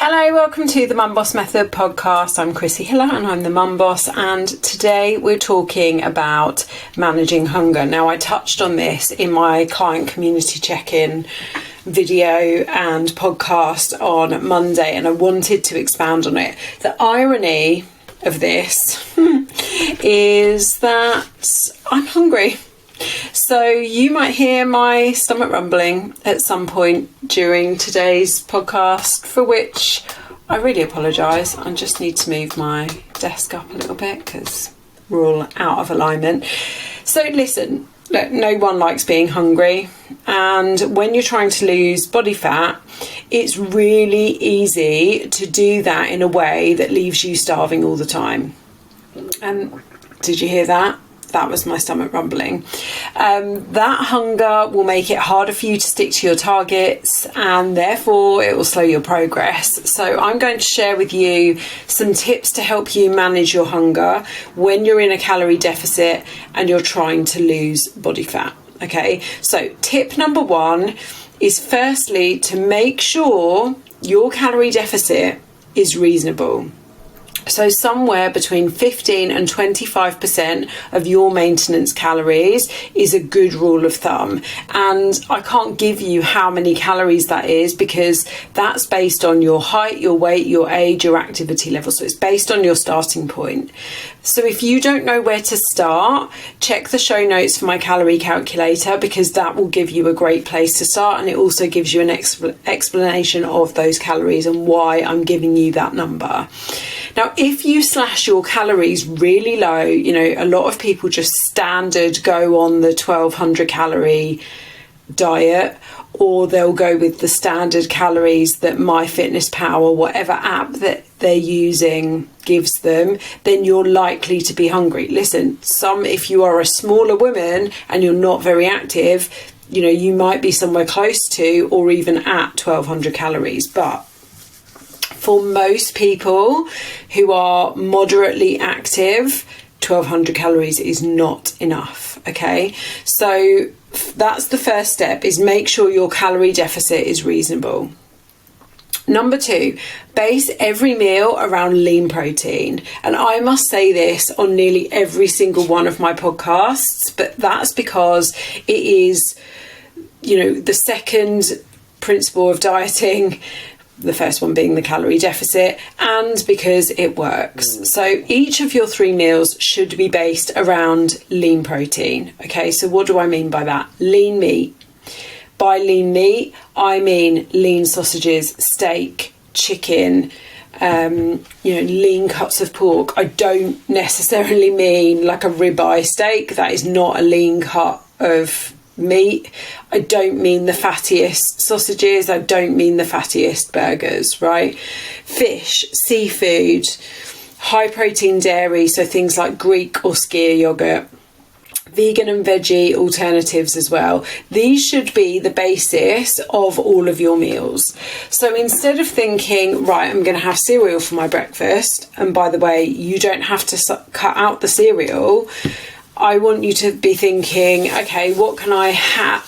Hello, welcome to the Mum Boss Method podcast. I'm Chrissy Hiller and I'm the Mum Boss, and today we're talking about managing hunger. Now, I touched on this in my client community check-in video and podcast on Monday, and I wanted to expand on it. The irony of this is that I'm hungry. So you might hear my stomach rumbling at some point during today's podcast, for which I really apologise. I just need to move my desk up a little bit because we're all out of alignment. So listen, look, no one likes being hungry, and when you're trying to lose body fat, it's really easy to do that in a way that leaves you starving all the time. And did you hear that? That was my stomach rumbling. That hunger will make it harder for you to stick to your targets, and therefore it will slow your progress. So I'm going to share with you some tips to help you manage your hunger when you're in a calorie deficit and you're trying to lose body fat. Okay, so tip number one is firstly to make sure your calorie deficit is reasonable. So somewhere between 15 and 25% of your maintenance calories is a good rule of thumb. And I can't give you how many calories that is because that's based on your height, your weight, your age, your activity level. So it's based on your starting point. So if you don't know where to start, check the show notes for my calorie calculator, because that will give you a great place to start, and it also gives you an explanation of those calories and why I'm giving you that number. Now, if you slash your calories really low, you know, a lot of people just standard go on the 1200 calorie diet, or they'll go with the standard calories that MyFitnessPal, whatever app that they're using, gives them, then you're likely to be hungry. Listen, if you are a smaller woman and you're not very active, you know, you might be somewhere close to or even at 1200 calories. But for most people who are moderately active, 1200 calories is not enough. Okay, so that's the first step, is make sure your calorie deficit is reasonable. Number two, base every meal around lean protein. And I must say this on nearly every single one of my podcasts, but that's because it is, you know, the second principle of dieting, the first one being the calorie deficit, and because it works. So each of your 3 meals should be based around lean protein. Okay, so what do I mean by that? Lean meat. By lean meat, I mean lean sausages, steak, chicken, lean cuts of pork. I don't necessarily mean like a ribeye steak. That is not a lean cut of meat. I don't mean the fattiest sausages. I don't mean the fattiest burgers, right? Fish, seafood, high protein dairy, so things like Greek or skyr yogurt, vegan and veggie alternatives as well. These should be the basis of all of your meals. So instead of thinking, right, I'm going to have cereal for my breakfast, and by the way, you don't have to cut out the cereal, I want you to be thinking, okay, what can I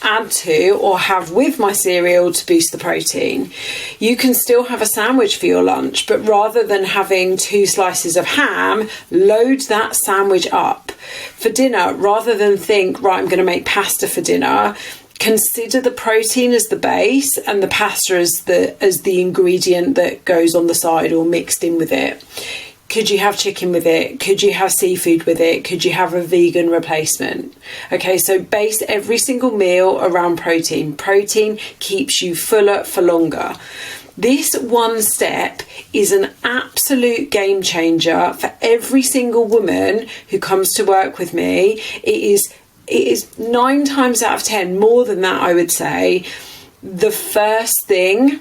add to or have with my cereal to boost the protein? You can still have a sandwich for your lunch, but rather than having 2 slices of ham, load that sandwich up. For dinner, rather than think, right, I'm going to make pasta for dinner, consider the protein as the base and the pasta as the ingredient that goes on the side or mixed in with it. Could you have chicken with it? Could you have seafood with it? Could you have a vegan replacement? Okay, so base every single meal around protein. Protein keeps you fuller for longer. This one step is an absolute game changer for every single woman who comes to work with me. It is 9 times out of 10, more than that, I would say, the first thing.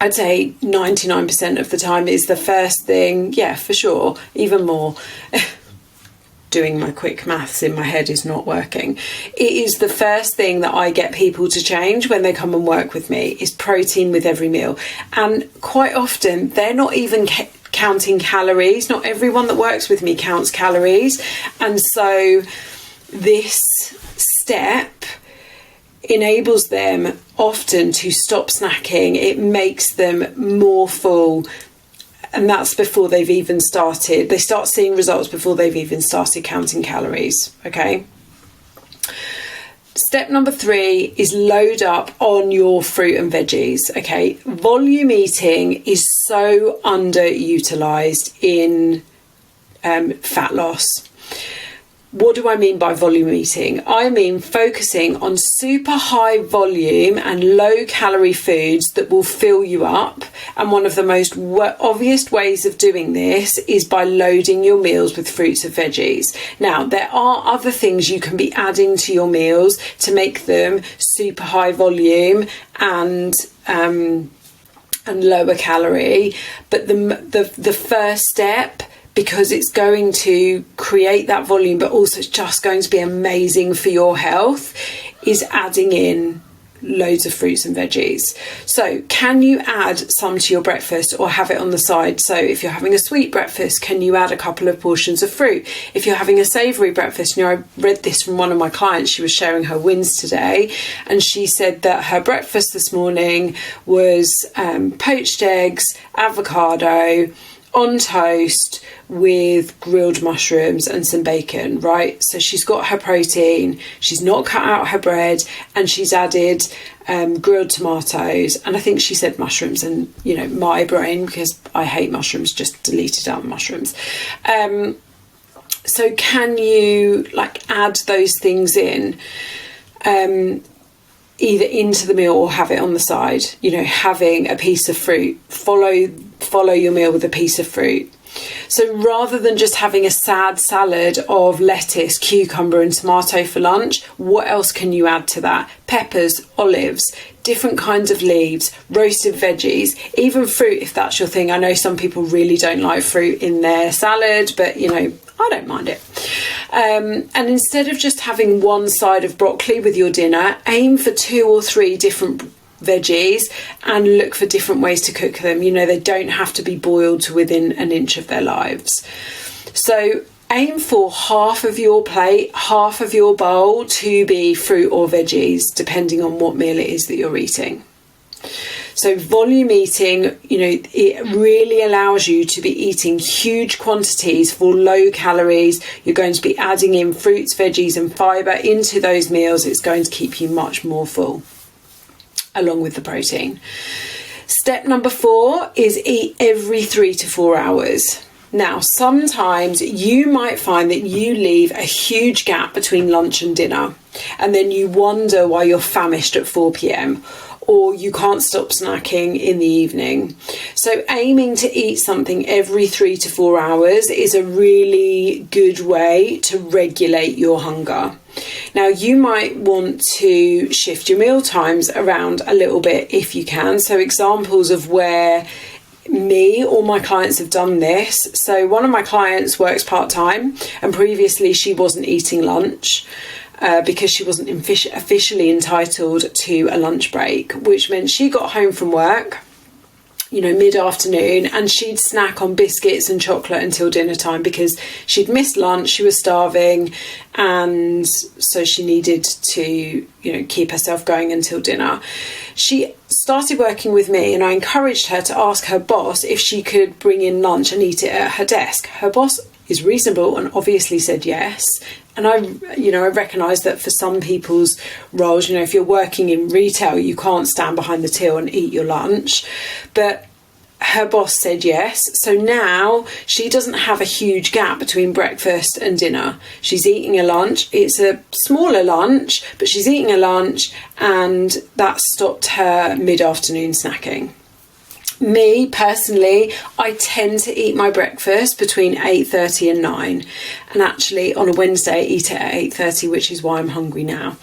I'd say 99% of the time is the first thing. Yeah, for sure. Even more. Doing my quick maths in my head is not working. It is the first thing that I get people to change when they come and work with me, is protein with every meal. And quite often they're not even counting calories. Not everyone that works with me counts calories. And so this step enables them often to stop snacking. It makes them more full. And that's before they've even started. They start seeing results before they've even started counting calories. Okay. Step number 3 is load up on your fruit and veggies. Okay. Volume eating is so underutilized in fat loss. What do I mean by volume eating? I mean focusing on super high volume and low calorie foods that will fill you up. And one of the most obvious ways of doing this is by loading your meals with fruits and veggies. Now, there are other things you can be adding to your meals to make them super high volume and lower calorie. But the first step, because it's going to create that volume, but also it's just going to be amazing for your health, is adding in loads of fruits and veggies. So can you add some to your breakfast or have it on the side? So if you're having a sweet breakfast, can you add a couple of portions of fruit? If you're having a savoury breakfast, I read this from one of my clients. She was sharing her wins today, and she said that her breakfast this morning was poached eggs, avocado on toast with grilled mushrooms and some bacon, right? So she's got her protein, she's not cut out her bread, and she's added grilled tomatoes, and I think she said mushrooms, and my brain, because I hate mushrooms, just deleted out mushrooms. So can you add those things in, either into the meal or have it on the side? Having a piece of fruit, follow your meal with a piece of fruit. So rather than just having a sad salad of lettuce, cucumber and tomato for lunch, what else can you add to that? Peppers, olives, different kinds of leaves, roasted veggies, even fruit if that's your thing. I know some people really don't like fruit in their salad, but I don't mind it. And instead of just having one side of broccoli with your dinner, aim for 2 or 3 different veggies and look for different ways to cook them. They don't have to be boiled to within an inch of their lives. So aim for half of your plate, half of your bowl to be fruit or veggies, depending on what meal it is that you're eating. So volume eating, it really allows you to be eating huge quantities for low calories. You're going to be adding in fruits, veggies and fibre into those meals. It's going to keep you much more full, along with the protein. Step number 4 is eat every 3 to 4 hours. Now, sometimes you might find that you leave a huge gap between lunch and dinner, and then you wonder why you're famished at 4 p.m. or you can't stop snacking in the evening. So aiming to eat something every 3 to 4 hours is a really good way to regulate your hunger. Now, you might want to shift your meal times around a little bit if you can. So examples of where me or my clients have done this. So one of my clients works part-time, and previously she wasn't eating lunch because she wasn't officially entitled to a lunch break, which meant she got home from work mid-afternoon, and she'd snack on biscuits and chocolate until dinner time because she'd missed lunch, she was starving, and so she needed to keep herself going until dinner. She started working with me, and I encouraged her to ask her boss if she could bring in lunch and eat it at her desk. Her boss is reasonable and obviously said yes. And I recognise that for some people's roles, if you're working in retail, you can't stand behind the till and eat your lunch. But her boss said yes. So now she doesn't have a huge gap between breakfast and dinner. She's eating a lunch. It's a smaller lunch, but she's eating a lunch, and that stopped her mid-afternoon snacking. Me, personally, I tend to eat my breakfast between 8:30 and 9. And actually, on a Wednesday, I eat it at 8:30, which is why I'm hungry now.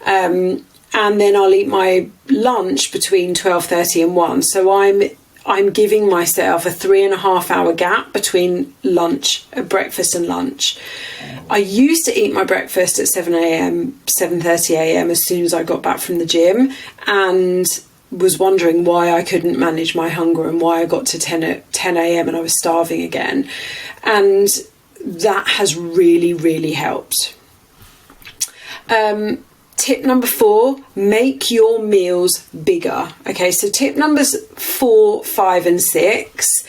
And then I'll eat my lunch between 12:30 and 1. So I'm giving myself a 3.5 hour gap between breakfast and lunch. I used to eat my breakfast at 7:30 a.m. as soon as I got back from the gym, and was wondering why I couldn't manage my hunger and why I got to 10 a.m. and I was starving again. And that has really, really helped. Tip number 4, make your meals bigger. Okay, so tip numbers 4, 5 and 6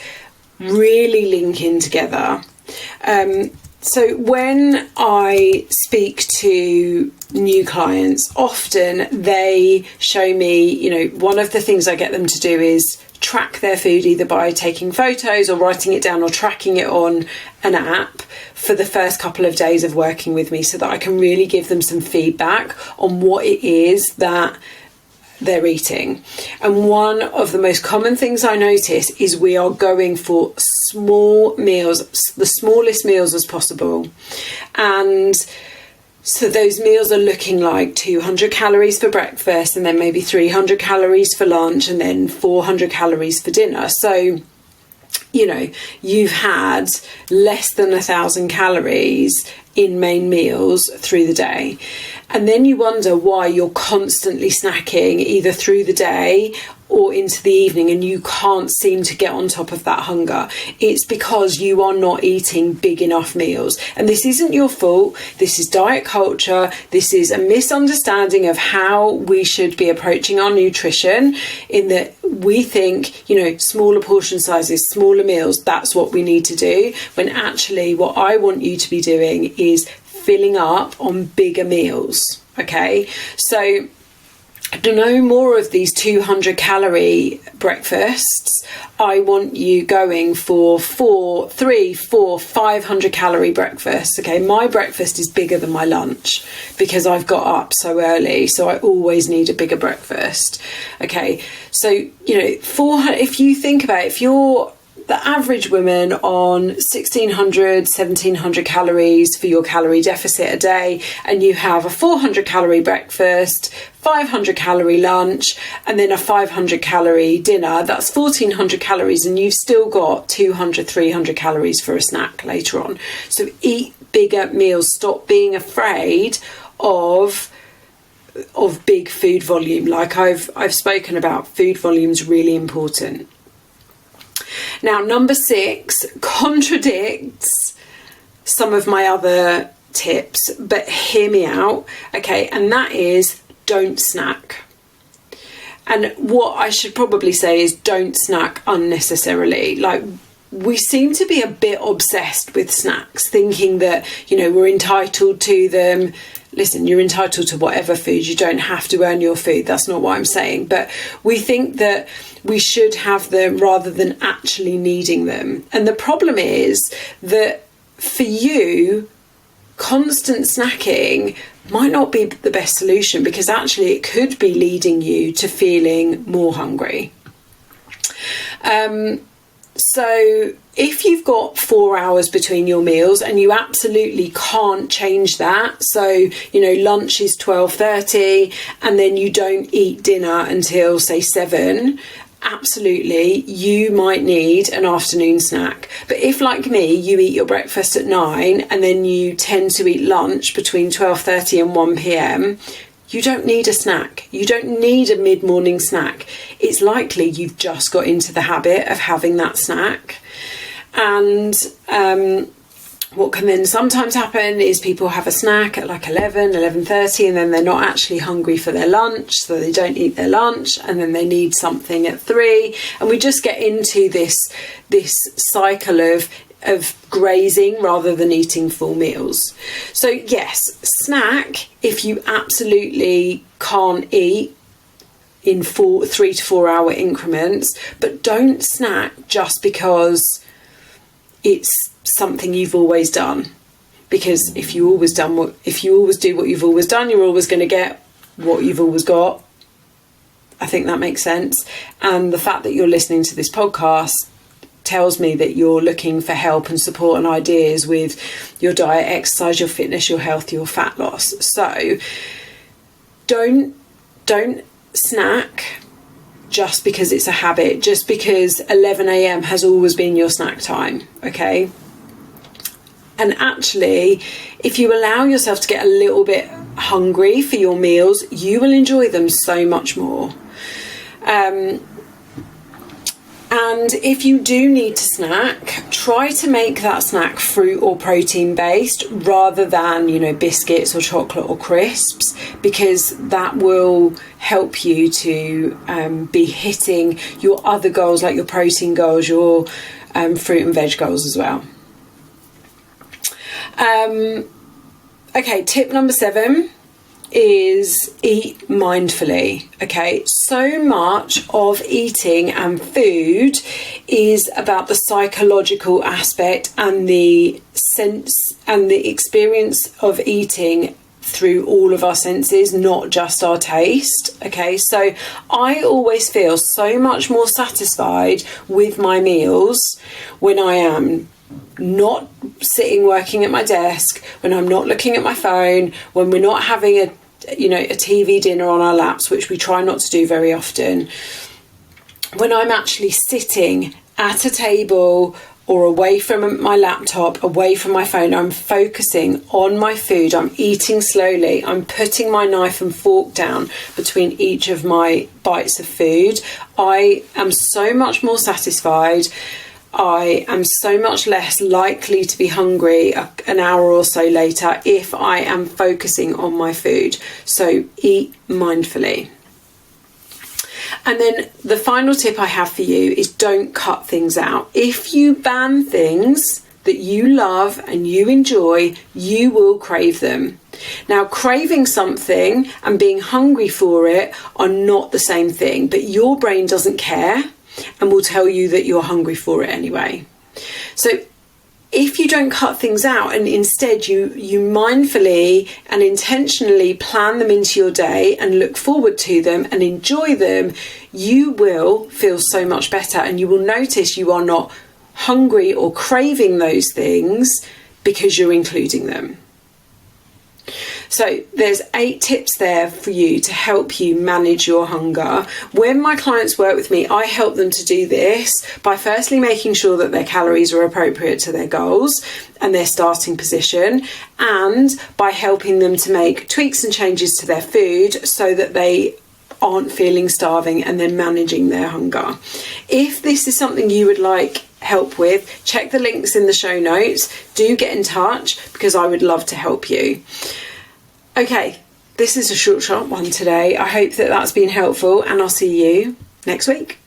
really link in together. So when I speak to new clients, often they show me, one of the things I get them to do is track their food, either by taking photos or writing it down or tracking it on an app for the first couple of days of working with me, so that I can really give them some feedback on what it is that they're eating. And one of the most common things I notice is we are going for small meals, the smallest meals as possible. And so those meals are looking like 200 calories for breakfast, and then maybe 300 calories for lunch, and then 400 calories for dinner. So you've had less than 1,000 calories in main meals through the day. And then you wonder why you're constantly snacking either through the day or into the evening, and you can't seem to get on top of that hunger. It's because you are not eating big enough meals. And this isn't your fault. This is diet culture. This is a misunderstanding of how we should be approaching our nutrition, in that we think, smaller portion sizes, smaller meals, that's what we need to do. When actually what I want you to be doing is filling up on bigger meals. Okay, so to know more of these 200 calorie breakfasts, I want you going for 500 calorie breakfasts. Okay, my breakfast is bigger than my lunch because I've got up so early, so I always need a bigger breakfast. Okay, so 400, if you think about it, if you're the average woman on 1,700 calories for your calorie deficit a day, and you have a 400 calorie breakfast, 500 calorie lunch, and then a 500 calorie dinner, that's 1,400 calories, and you've still got 200, 300 calories for a snack later on. So eat bigger meals. Stop being afraid of big food volume. Like I've spoken about, food volume is really important. Now, number 6 contradicts some of my other tips, but hear me out, okay? And that is, don't snack. And what I should probably say is, don't snack unnecessarily. Like, we seem to be a bit obsessed with snacks, thinking that, we're entitled to them. Listen, you're entitled to whatever food. You don't have to earn your food. That's not what I'm saying. But we think that we should have them rather than actually needing them. And the problem is that for you, constant snacking might not be the best solution, because actually it could be leading you to feeling more hungry. So if you've got 4 hours between your meals and you absolutely can't change that, so, lunch is 12:30 and then you don't eat dinner until, say, 7, absolutely, you might need an afternoon snack. But if, like me, you eat your breakfast at 9 and then you tend to eat lunch between 12:30 and 1 p.m, you don't need a snack. You don't need a mid-morning snack. It's likely you've just got into the habit of having that snack. And what can then sometimes happen is people have a snack at like 11, 11:30, and then they're not actually hungry for their lunch, so they don't eat their lunch, and then they need something at 3. And we just get into this cycle of grazing rather than eating full meals. So yes, snack if you absolutely can't eat in 3 to 4 hour increments, but don't snack just because it's something you've always done. Because if you always do what you've always done, you're always going to get what you've always got. I think that makes sense. And the fact that you're listening to this podcast tells me that you're looking for help and support and ideas with your diet, exercise, your fitness, your health, your fat loss. So don't snack just because it's a habit, just because 11 a.m. has always been your snack time, okay? And actually, if you allow yourself to get a little bit hungry for your meals, you will enjoy them so much more. And if you do need to snack, try to make that snack fruit or protein based rather than, biscuits or chocolate or crisps, because that will help you to be hitting your other goals, like your protein goals, your fruit and veg goals as well. Okay, tip number 7 is eat mindfully. Okay, so much of eating and food is about the psychological aspect and the sense and the experience of eating through all of our senses, not just our taste. Okay, so I always feel so much more satisfied with my meals when I am not sitting working at my desk, when I'm not looking at my phone, when we're not having a TV dinner on our laps, which we try not to do very often, when I'm actually sitting at a table or away from my laptop, away from my phone, I'm focusing on my food, I'm eating slowly, I'm putting my knife and fork down between each of my bites of food, I am so much more satisfied. I am so much less likely to be hungry an hour or so later if I am focusing on my food. So eat mindfully. And then the final tip I have for you is don't cut things out. If you ban things that you love and you enjoy, you will crave them. Now, craving something and being hungry for it are not the same thing, but your brain doesn't care and will tell you that you're hungry for it anyway. So if you don't cut things out and instead you mindfully and intentionally plan them into your day and look forward to them and enjoy them, you will feel so much better, and you will notice you are not hungry or craving those things because you're including them. So there's 8 tips there for you to help you manage your hunger. When my clients work with me, I help them to do this by firstly making sure that their calories are appropriate to their goals and their starting position, and by helping them to make tweaks and changes to their food so that they aren't feeling starving and then managing their hunger. If this is something you would like help with, check the links in the show notes. Do get in touch because I would love to help you. Okay, this is a short, sharp one today. I hope that that's been helpful, and I'll see you next week.